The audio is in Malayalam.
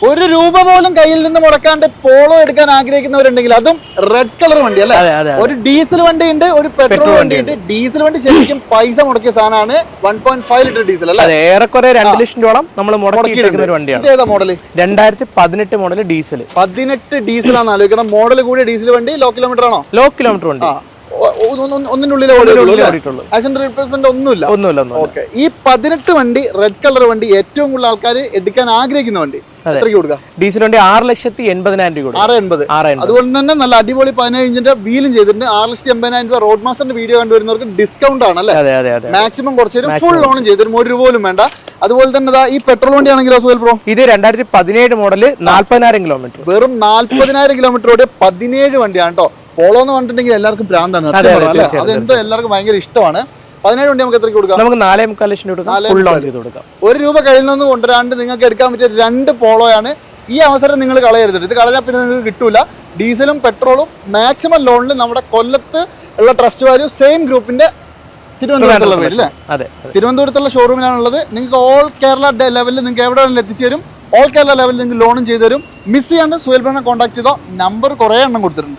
ഒരു രൂപ പോലും കയ്യിൽ നിന്ന് മുടക്കാണ്ട് പോളോ എടുക്കാൻ ആഗ്രഹിക്കുന്നവരുണ്ടെങ്കിൽ അതും റെഡ് കളർ വണ്ടി അല്ലേ? ഒരു ഡീസൽ വണ്ടി ഉണ്ട്, ഒരു പെട്രോൾ വണ്ടി ഉണ്ട്. ഡീസൽ വണ്ടി ശരിക്കും പൈസ മുടക്കിയ സാധനമാണ്. 1.5 ലിറ്റർ ഡീസൽ അല്ലേ? ഏറെക്കുറെ 2 ലക്ഷം രൂപ നമ്മൾ മുടക്കിയിരിക്കുന്ന ഒരു വണ്ടിയാണ്. ഏതാ മോഡൽ? 2018 model diesel. 18 ഡീസൽ ആണ് ആലോചിക്കണം. മോഡൽ കൂടിയ ഡീസൽ വണ്ടി, ലോ കിലോമീറ്റർ ആണോ? ലോ കിലോമീറ്റർ വണ്ടി. ഒന്നിനുള്ളിൽ ആക്സിഡന്റ് റിപ്ലേസ്മെന്റ് ഒന്നുമില്ല. ഓക്കെ. ഈ 18 വണ്ടി റെഡ് കളർ വണ്ടി ഏറ്റവും കൂടുതൽ ആൾക്കാർ എടുക്കാൻ ആഗ്രഹിക്കുന്ന വണ്ടി ഡീസൽ വണ്ടി 6,80,000 രൂപ. 680. അതുപോലെ തന്നെ നല്ല അടിപൊളി 17 ഇഞ്ചിന്റെ വീലും ചെയ്തിട്ടുണ്ട്. 6,80,000 രൂപ. റോഡ് മാസ്റ്ററിന്റെ വീഡിയോ കണ്ടുവരുന്നവർക്ക് ഡിസ്കൗണ്ട് ആണ് അല്ലേ? മാക്സിമം കുറച്ച് തരും. ഫുൾ ലോണും ചെയ്തരും. 1 രൂപ പോലും വേണ്ട. അതുപോലെ തന്നെ ഈ പെട്രോൾ വണ്ടി ആണെങ്കിലോ സുഹേൽ ബ്രോ? ഇത് 2017 മോഡല് 40,000 കിലോമീറ്റർ. വെറും 40,000 കിലോമീറ്റർ ഓടിയ 17 വണ്ടിയാണ് കേട്ടോ. പോളോ എന്ന് പറഞ്ഞിട്ടുണ്ടെങ്കിൽ എല്ലാവർക്കും ഭ്രാന്താണ്. അതെന്തോ എല്ലാവർക്കും ഭയങ്കര ഇഷ്ടമാണ്. 17 വണ്ടി നമുക്ക് എത്രയ്ക്ക് കൊടുക്കാം? നമുക്ക് 4,4 ലക്ഷം കൊടുക്കാം. 1 രൂപ കയ്യിൽ നിന്ന് കൊണ്ടുവരാണ്ട് നിങ്ങൾക്ക് എടുക്കാൻ പറ്റിയ 2 പോളോയാണ്. ഈ അവസരം നിങ്ങൾ കളയരുത്. ഇത് കളഞ്ഞാൽ പിന്നെ നിങ്ങൾക്ക് കിട്ടൂല. ഡീസലും പെട്രോളും മാക്സിമം ലോണിൽ നമ്മുടെ കൊല്ലത്ത് ഉള്ള ട്രസ്റ്റ് വാല്യൂ സെയിം ഗ്രൂപ്പിന്റെ തിരുവനന്തപുരത്തുള്ള വീട് അല്ലേ? തിരുവനന്തപുരത്തുള്ള ഷോറൂമിലാണുള്ളത്. നിങ്ങൾക്ക് ഓൾ കേരള ലെവലിൽ നിങ്ങൾക്ക് എവിടെ വേണമെങ്കിലും എത്തിച്ചേരും. ഓൾ കേരള ലെവലിൽ നിങ്ങൾക്ക് ലോണും ചെയ്തു തരും. മിസ് ചെയ്യാണ്ട് സുഹേൽ ബ്രോനെ കോൺടാക്ട് ചെയ്തോ. നമ്പർ കുറേ എണ്ണം കൊടുത്തിട്ടുണ്ട്.